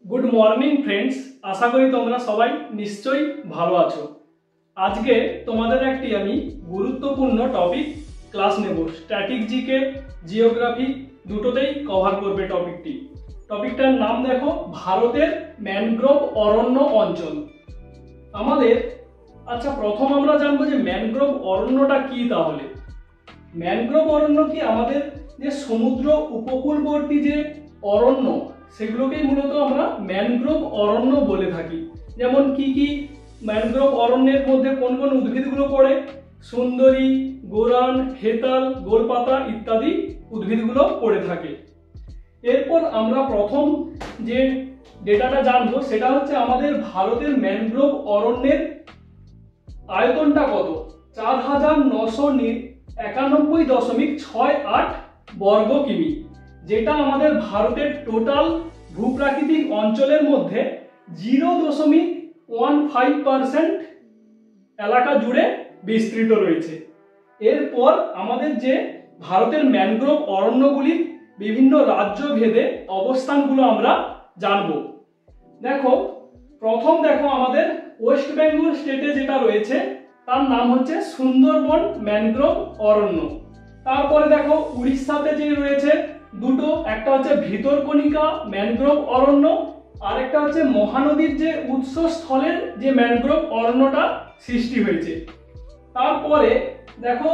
Good morning friends. आशा करी तोमरा सबाई निश्चय भालो आछो। आज के तोमादेर एकटी आमी गुरुत्वपूर्ण टपिक क्लास नेब। स्टैटिक जीके जिओग्राफी दुटोतेई कभार करबे टपिकटी। टपिकटार नाम देखो भारतेर मैनग्रोव अरण्य अंचल। आमादेर अच्छा प्रथम आमरा जानबो जे मैनग्रोव अरण्यटा कि। ताहले मैनग्रोव अरण्य कि आमादेर जे समुद्र उपकूलवर्ती जे अरण्य सेगुलोकेই মূলত আমরা ম্যানগ্রোভ অরণ্য বলে থাকি। যেমন কি ম্যানগ্রোভ অরণ্যের মধ্যে কোন কোন উদ্ভিদগুলো পড়ে? সুন্দরী, গোরান, হেতাল, গোলপাতা ইত্যাদি উদ্ভিদগুলো পড়ে থাকে। এরপর আমরা প্রথম যে ডেটাটা জানবো সেটা হচ্ছে আমাদের ভারতের ম্যানগ্রোভ অরণ্যের আয়তনটা কত। 4991.68 বর্গ কিমি, যেটা আমাদের ভারতের টোটাল ভূপ্রাকৃতিক অঞ্চলের মধ্যে 0.15% এলাকা জুড়ে বিস্তৃত রয়েছে। এরপর আমাদের যে ভারতের ম্যানগ্রোভ অরণ্যগুলির বিভিন্ন রাজ্য ভেদে অবস্থানগুলো আমরা জানব। দেখো প্রথম আমাদের ওয়েস্ট বেঙ্গল স্টেটে যেটা রয়েছে তার নাম হচ্ছে সুন্দরবন ম্যানগ্রোভ অরণ্য। তারপরে দেখো উড়িষ্যাতে যে রয়েছে দুটো, একটা হচ্ছে ভিতরকণিকা ম্যানগ্রোভ অরণ্য আর একটা হচ্ছে মহানদীর যে উৎসস্থলের যে ম্যানগ্রোভ অরণ্যটা সৃষ্টি হয়েছে। তারপরে দেখো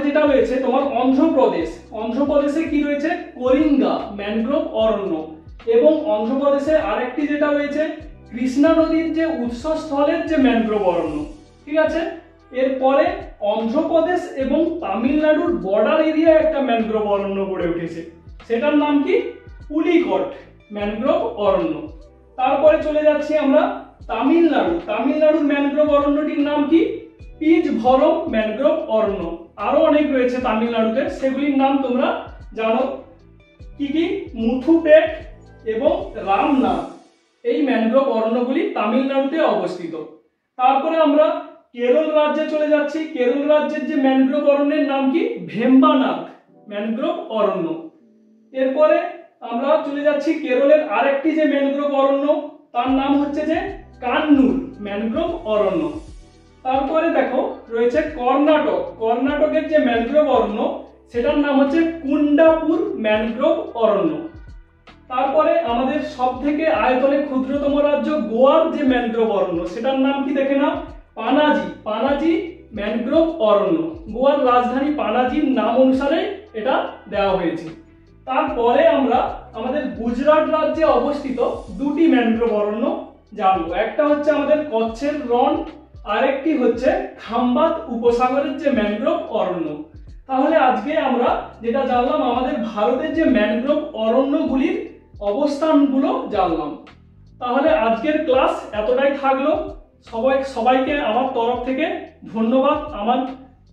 যেটা রয়েছে তোমার অন্ধ্রপ্রদেশে কি রয়েছে? কলিঙ্গা ম্যানগ্রোভ অরণ্য। এবং অন্ধ্রপ্রদেশে আরেকটি যেটা রয়েছে কৃষ্ণা নদীর যে উৎসস্থলের যে ম্যানগ্রোভ অরণ্য। ঠিক আছে, এরপরে অন্ধ্রপ্রদেশ এবং তামিলনাড়ুর বর্ডার এরিয়া একটা ম্যানগ্রোভ অরণ্য গড়ে উঠেছে, সেটার নাম কি? পুলিকট ম্যানগ্রোভ অরণ্য। তারপরে চলে যাচ্ছি আমরা তামিলনাড়ুর ম্যানগ্রোভ অরণ্যটির নাম কি? পিচভরম ম্যানগ্রোভ অরণ্য। আরো অনেক রয়েছে তামিলনাড়ুতে, সেগুলির নাম তোমরা জানো কি? মুথুপেট এবং রামনাথ এই ম্যানগ্রোভ অরণ্যগুলি তামিলনাড়ুতে অবস্থিত। তারপরে আমরা কেরল রাজ্যে চলে যাচ্ছি। কেরল রাজ্যের যে ম্যানগ্রোভ অরণ্যের নাম কি? ভেম্বানাথ ম্যানগ্রোভ অরণ্য। এরপরে আমরা চলে যাচ্ছি কেরলের আরেকটি যে ম্যানগ্রোভ অরণ্য তার নাম হচ্ছে যে কান্নুর ম্যানগ্রোভ অরণ্য। তারপরে দেখো রয়েছে কর্ণাটকের যে ম্যানগ্রোভ অরণ্য সেটার নাম হচ্ছে কুন্ডাপুর ম্যানগ্রোভ অরণ্য। তারপরে আমাদের সব থেকে আয়তনে ক্ষুদ্রতম রাজ্য গোয়ার যে ম্যানগ্রোভ অরণ্য সেটার নাম কি? দেখে নাও, পানাজি ম্যানগ্রোভ অরণ্য। গোয়ার রাজধানী পানাজির নাম অনুসারে এটা দেওয়া হয়েছে। তারপরে আমরা আমাদের গুজরাট রাজ্যে অবস্থিত দুটি ম্যানগ্রোভ অরণ্য জানবো। একটা হচ্ছে আমাদের কচ্ছের রন, আরেকটি হচ্ছে খাম্বাত উপসাগরের যে ম্যানগ্রোভ অরণ্য। তাহলে আজকে আমরা যেটা জানলাম আমাদের ভারতের যে ম্যানগ্রোভ অরণ্যগুলির অবস্থানগুলো জানলাম। তাহলে আজকের ক্লাস এতটাই থাকলো। সবাইকে আমার তরফ থেকে ধন্যবাদ। আমার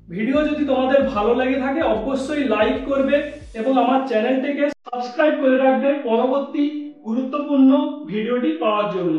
ভিডিও যদি তোমাদের ভালো লেগে থাকে অবশ্যই লাইক করবে এবং আমার চ্যানেলটিকে সাবস্ক্রাইব করে রাখবে পরবর্তী গুরুত্বপূর্ণ ভিডিওটি পাওয়ার জন্য।